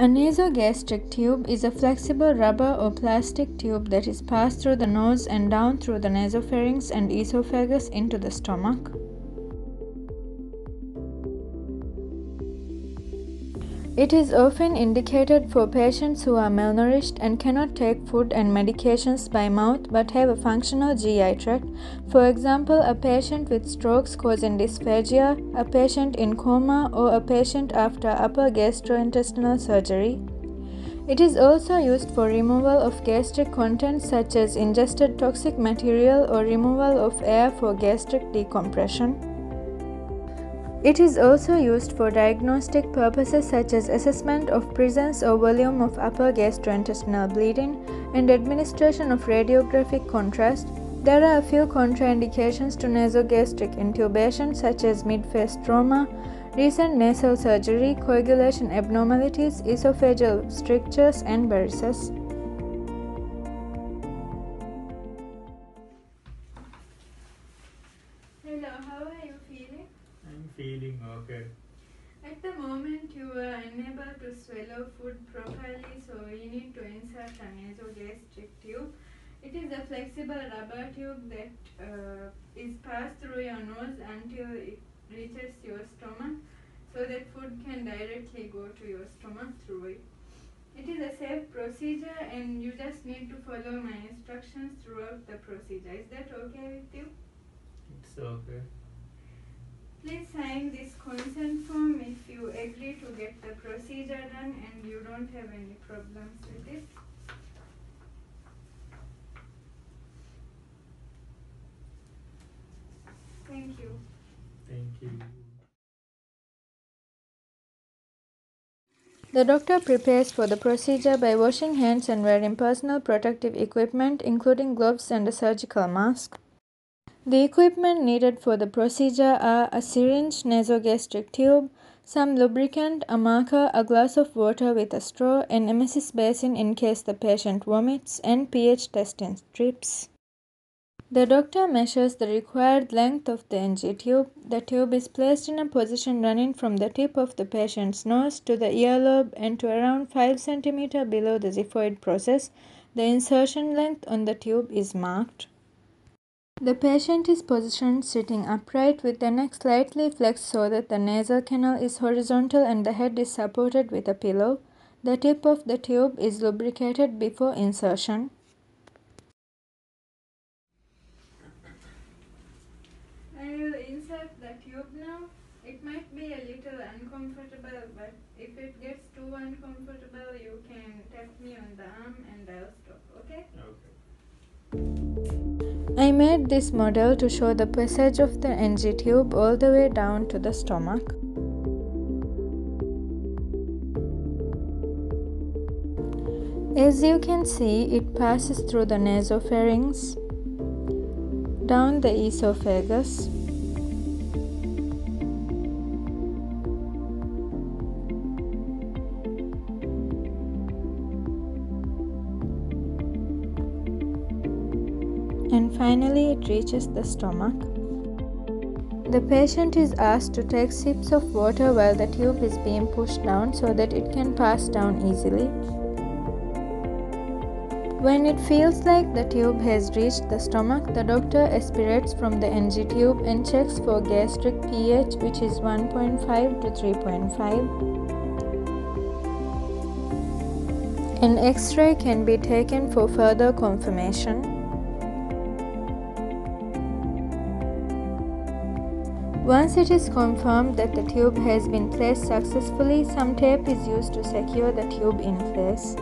A nasogastric tube is a flexible rubber or plastic tube that is passed through the nose and down through the nasopharynx and esophagus into the stomach. It is often indicated for patients who are malnourished and cannot take food and medications by mouth but have a functional GI tract, for example, a patient with strokes causing dysphagia, a patient in coma, or a patient after upper gastrointestinal surgery. It is also used for removal of gastric contents such as ingested toxic material or removal of air for gastric decompression. It is also used for diagnostic purposes such as assessment of presence or volume of upper gastrointestinal bleeding and administration of radiographic contrast. There are a few contraindications to nasogastric intubation such as mid-phase trauma, recent nasal surgery, coagulation abnormalities, esophageal strictures, and varices. Hello, how are you feeling? I'm feeling okay. At the moment, you are unable to swallow food properly, so you need to insert a nasogastric tube. It is a flexible rubber tube that is passed through your nose until it reaches your stomach, so that food can directly go to your stomach through it. It is a safe procedure and you just need to follow my instructions throughout the procedure. Is that okay with you? It's okay. Please sign this consent form if you agree to get the procedure done and you don't have any problems with it. Thank you. Thank you. The doctor prepares for the procedure by washing hands and wearing personal protective equipment, including gloves and a surgical mask. The equipment needed for the procedure are a syringe, nasogastric tube, some lubricant, a marker, a glass of water with a straw, an emesis basin in case the patient vomits, and pH testing strips. The doctor measures the required length of the NG tube. The tube is placed in a position running from the tip of the patient's nose to the earlobe and to around 5 cm below the xiphoid process. The insertion length on the tube is marked. The patient is positioned sitting upright with the neck slightly flexed so that the nasal canal is horizontal and the head is supported with a pillow. The tip of the tube is lubricated before insertion. I will insert the tube now. It might be a little uncomfortable, but if it gets too uncomfortable, you can tap me on the arm and I'll stop, okay? Okay. I made this model to show the passage of the NG tube all the way down to the stomach. As you can see, it passes through the nasopharynx, down the esophagus, and finally it reaches the stomach. The patient is asked to take sips of water while the tube is being pushed down so that it can pass down easily. When it feels like the tube has reached the stomach, the doctor aspirates from the NG tube and checks for gastric pH, which is 1.5 to 3.5. An X-ray can be taken for further confirmation. Once it is confirmed that the tube has been placed successfully, some tape is used to secure the tube in place.